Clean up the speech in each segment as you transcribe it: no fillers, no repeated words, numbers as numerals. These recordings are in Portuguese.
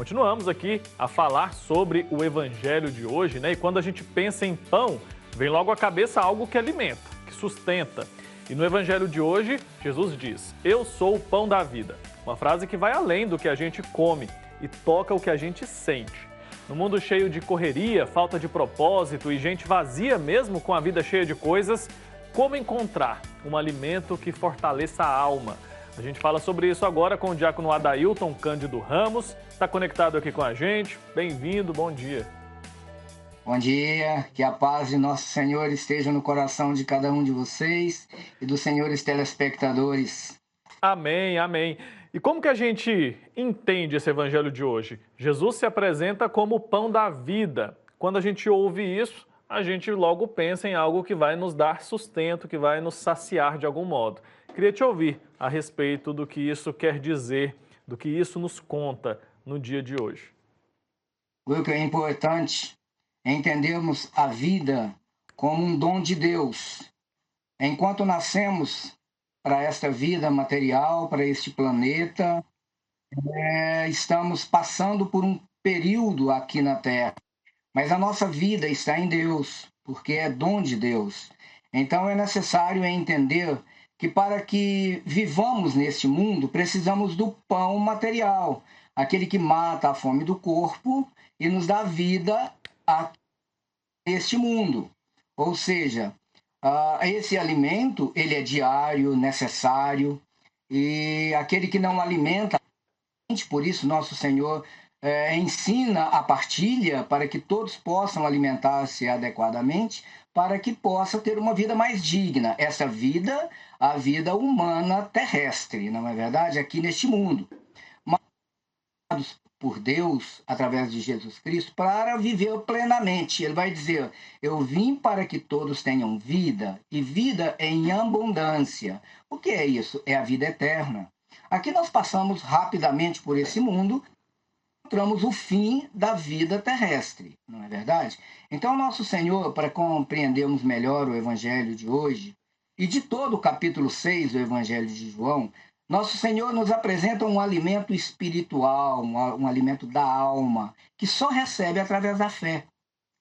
Continuamos aqui a falar sobre o evangelho de hoje, né? E quando a gente pensa em pão, vem logo à cabeça algo que alimenta, que sustenta. E no evangelho de hoje, Jesus diz: "Eu sou o pão da vida". Uma frase que vai além do que a gente come e toca o que a gente sente. No mundo cheio de correria, falta de propósito e gente vazia mesmo com a vida cheia de coisas, como encontrar um alimento que fortaleça a alma? A gente fala sobre isso agora com o diácono Adailton Cândido Ramos. Está conectado aqui com a gente. Bem-vindo, bom dia. Bom dia, que a paz de nosso Senhor esteja no coração de cada um de vocês e dos senhores telespectadores. Amém, amém. E como que a gente entende esse evangelho de hoje? Jesus se apresenta como o pão da vida. Quando a gente ouve isso, a gente logo pensa em algo que vai nos dar sustento, que vai nos saciar de algum modo. Queria te ouvir a respeito do que isso quer dizer, do que isso nos conta no dia de hoje. O que é importante é entendermos a vida como um dom de Deus. Enquanto nascemos para esta vida material, para este planeta, estamos passando por um período aqui na Terra, mas a nossa vida está em Deus, porque é dom de Deus. Então é necessário entender que para que vivamos neste mundo, precisamos do pão material, aquele que mata a fome do corpo e nos dá vida a este mundo. Ou seja, esse alimento, ele é diário, necessário, e aquele que não alimenta, por isso nosso Senhor ensina a partilha para que todos possam alimentar-se adequadamente, para que possa ter uma vida mais digna. Essa vida, a vida humana terrestre, não é verdade? Aqui neste mundo. Mas por Deus, através de Jesus Cristo, para viver plenamente. Ele vai dizer: eu vim para que todos tenham vida, e vida em abundância. O que é isso? É a vida eterna. Aqui nós passamos rapidamente por esse mundo, encontramos o fim da vida terrestre, não é verdade? Então, nosso Senhor, para compreendermos melhor o Evangelho de hoje, e de todo o capítulo 6 do Evangelho de João, nosso Senhor nos apresenta um alimento espiritual, um alimento da alma, que só recebe através da fé.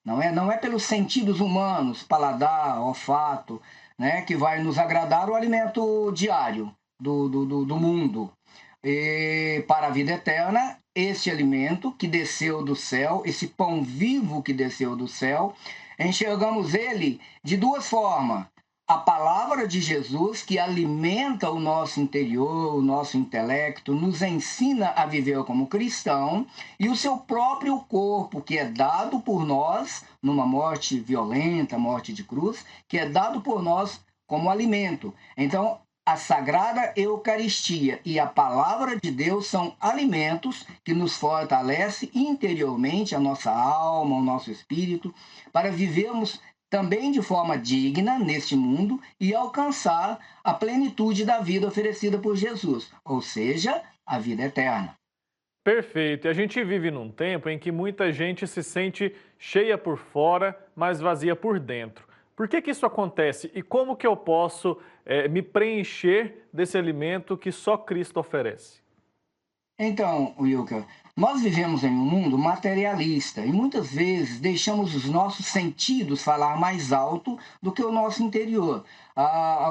Não é pelos sentidos humanos, paladar, olfato, né, que vai nos agradar o alimento diário do mundo. E para a vida eterna, esse alimento que desceu do céu, esse pão vivo que desceu do céu, enxergamos ele de duas formas. A palavra de Jesus, que alimenta o nosso interior, o nosso intelecto, nos ensina a viver como cristão, e o seu próprio corpo, que é dado por nós, numa morte violenta, morte de cruz, que é dado por nós como alimento. Então, a Sagrada Eucaristia e a Palavra de Deus são alimentos que nos fortalecem interiormente, a nossa alma, o nosso espírito, para vivermos também de forma digna neste mundo e alcançar a plenitude da vida oferecida por Jesus, ou seja, a vida eterna. Perfeito. E a gente vive num tempo em que muita gente se sente cheia por fora, mas vazia por dentro. Por que isso acontece e como que eu posso me preencher desse alimento que só Cristo oferece? Então, Wilker, nós vivemos em um mundo materialista e muitas vezes deixamos os nossos sentidos falar mais alto do que o nosso interior.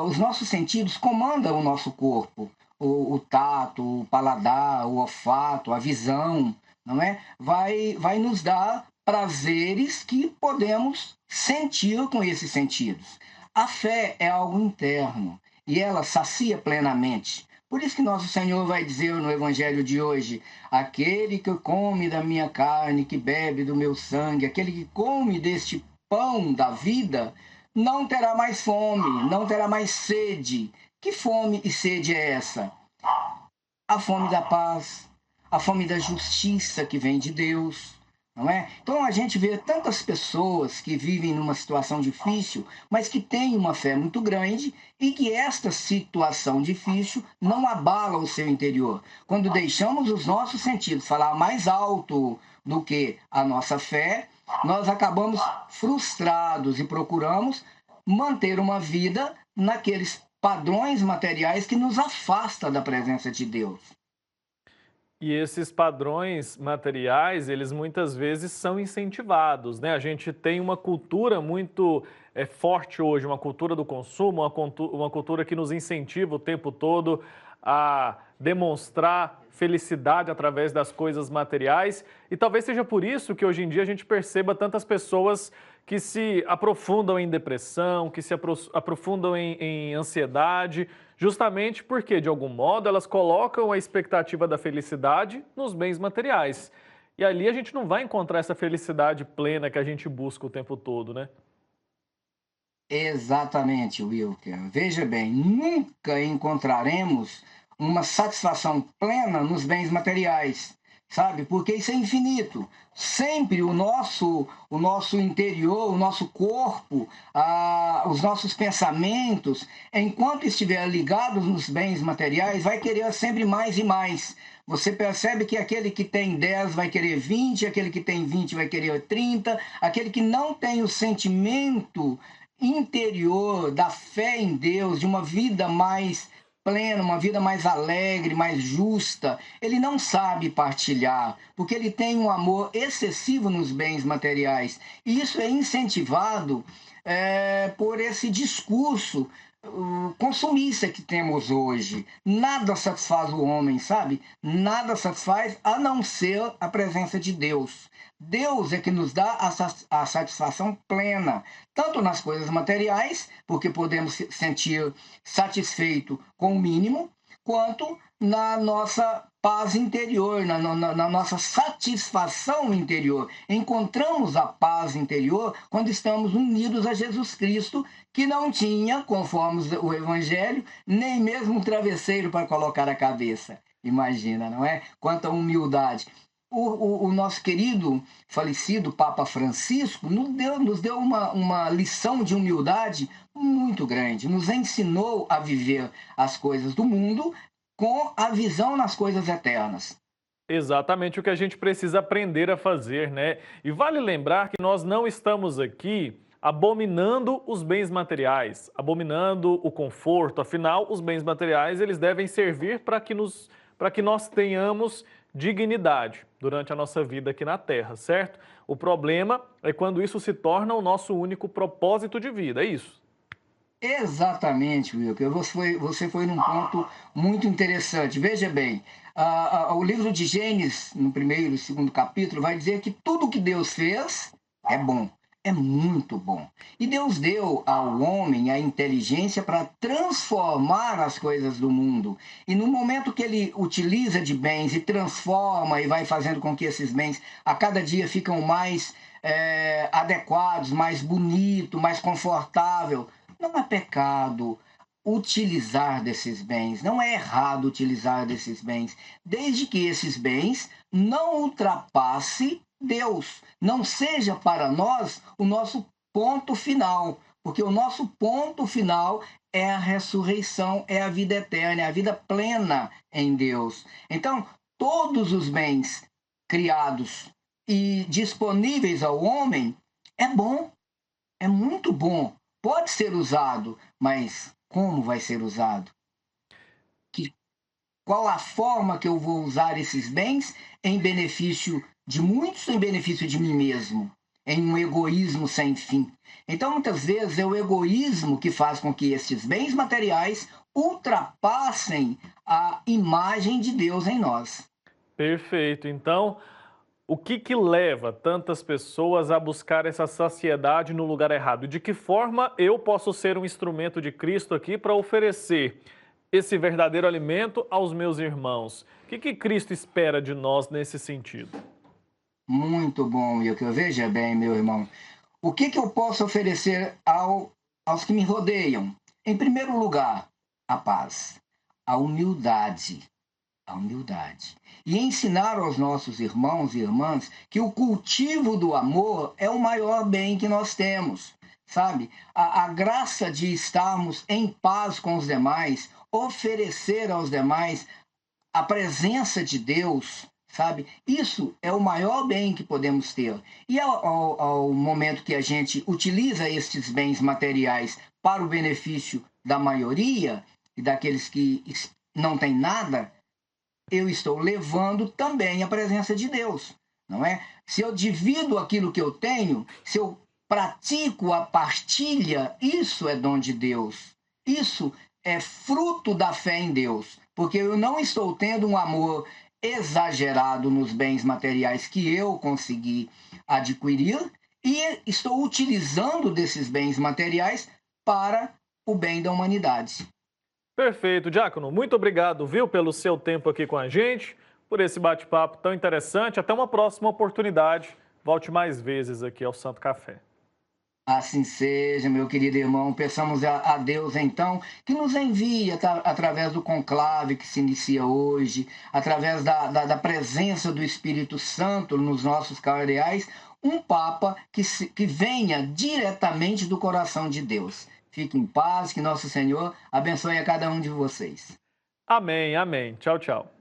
Os nossos sentidos comandam o nosso corpo, o tato, o paladar, o olfato, a visão, não é? Vai nos dar prazeres que podemos sentir com esses sentidos. A fé é algo interno e ela sacia plenamente. Por isso que nosso Senhor vai dizer no Evangelho de hoje: aquele que come da minha carne, que bebe do meu sangue, aquele que come deste pão da vida, não terá mais fome, não terá mais sede. Que fome e sede é essa? A fome da paz, a fome da justiça que vem de Deus. Não é? Então a gente vê tantas pessoas que vivem numa situação difícil, mas que têm uma fé muito grande e que esta situação difícil não abala o seu interior. Quando deixamos os nossos sentidos falar mais alto do que a nossa fé, nós acabamos frustrados e procuramos manter uma vida naqueles padrões materiais que nos afasta da presença de Deus. E esses padrões materiais, eles muitas vezes são incentivados, né? A gente tem uma cultura muito forte hoje, uma cultura do consumo, uma cultura que nos incentiva o tempo todo a demonstrar felicidade através das coisas materiais. E talvez seja por isso que hoje em dia a gente perceba tantas pessoas que se aprofundam em depressão, que se aprofundam em ansiedade, justamente porque, de algum modo, elas colocam a expectativa da felicidade nos bens materiais. E ali a gente não vai encontrar essa felicidade plena que a gente busca o tempo todo, né? Exatamente, Wilker. Veja bem, nunca encontraremos uma satisfação plena nos bens materiais, sabe? Porque isso é infinito. Sempre o nosso interior, o nosso corpo, os nossos pensamentos, enquanto estiver ligados nos bens materiais, vai querer sempre mais e mais. Você percebe que aquele que tem 10 vai querer 20, aquele que tem 20 vai querer 30, aquele que não tem o sentimento interior da fé em Deus, de uma vida mais plena, uma vida mais alegre, mais justa, ele não sabe partilhar, porque ele tem um amor excessivo nos bens materiais. E isso é incentivado por esse discurso consumista que temos hoje. Nada satisfaz o homem, sabe? Nada satisfaz a não ser a presença de Deus. Deus é que nos dá a satisfação plena, tanto nas coisas materiais, porque podemos se sentir satisfeito com o mínimo, quanto na nossa paz interior, na nossa satisfação interior. Encontramos a paz interior quando estamos unidos a Jesus Cristo, que não tinha, conforme o Evangelho, nem mesmo um travesseiro para colocar a cabeça. Imagina, não é? Quanta humildade. O nosso querido falecido Papa Francisco nos deu uma lição de humildade muito grande. Nos ensinou a viver as coisas do mundo com a visão nas coisas eternas. Exatamente o que a gente precisa aprender a fazer, né? E vale lembrar que nós não estamos aqui abominando os bens materiais, abominando o conforto. Afinal, os bens materiais, eles devem servir para que nós tenhamos dignidade durante a nossa vida aqui na Terra, certo? O problema é quando isso se torna o nosso único propósito de vida, é isso. Exatamente, Wilker. Você foi num ponto muito interessante. Veja bem, o livro de Gênesis, no primeiro e segundo capítulo, vai dizer que tudo que Deus fez é bom, é muito bom. E Deus deu ao homem a inteligência para transformar as coisas do mundo. E no momento que ele utiliza de bens e transforma e vai fazendo com que esses bens a cada dia ficam mais adequados, mais bonito, mais confortável, não é pecado utilizar desses bens, não é errado utilizar desses bens, desde que esses bens não ultrapasse Deus, não seja para nós o nosso ponto final, porque o nosso ponto final é a ressurreição, é a vida eterna, é a vida plena em Deus. Então, todos os bens criados e disponíveis ao homem é bom, é muito bom. Pode ser usado, mas como vai ser usado? Qual a forma que eu vou usar esses bens em benefício de muitos, em benefício de mim mesmo, em um egoísmo sem fim? Então, muitas vezes, é o egoísmo que faz com que esses bens materiais ultrapassem a imagem de Deus em nós. Perfeito. Então, o que leva tantas pessoas a buscar essa saciedade no lugar errado? E de que forma eu posso ser um instrumento de Cristo aqui para oferecer esse verdadeiro alimento aos meus irmãos? O que Cristo espera de nós nesse sentido? Muito bom, Wilker. Veja bem, meu irmão. O que eu posso oferecer aos que me rodeiam? Em primeiro lugar, a paz, a humildade. A humildade. E ensinar aos nossos irmãos e irmãs que o cultivo do amor é o maior bem que nós temos, sabe? A graça de estarmos em paz com os demais, oferecer aos demais a presença de Deus, sabe? Isso é o maior bem que podemos ter. E ao momento que a gente utiliza estes bens materiais para o benefício da maioria e daqueles que não têm nada, eu estou levando também a presença de Deus, não é? Se eu divido aquilo que eu tenho, se eu pratico a partilha, isso é dom de Deus. Isso é fruto da fé em Deus, porque eu não estou tendo um amor exagerado nos bens materiais que eu consegui adquirir e estou utilizando desses bens materiais para o bem da humanidade. Perfeito, Diácono. Muito obrigado, viu, pelo seu tempo aqui com a gente, por esse bate-papo tão interessante. Até uma próxima oportunidade. Volte mais vezes aqui ao Santo Café. Assim seja, meu querido irmão. Peçamos a Deus, então, que nos envie, através do conclave que se inicia hoje, através da presença do Espírito Santo nos nossos cardeais, um Papa que venha diretamente do coração de Deus. Fique em paz, que nosso Senhor abençoe a cada um de vocês. Amém, amém. Tchau, tchau.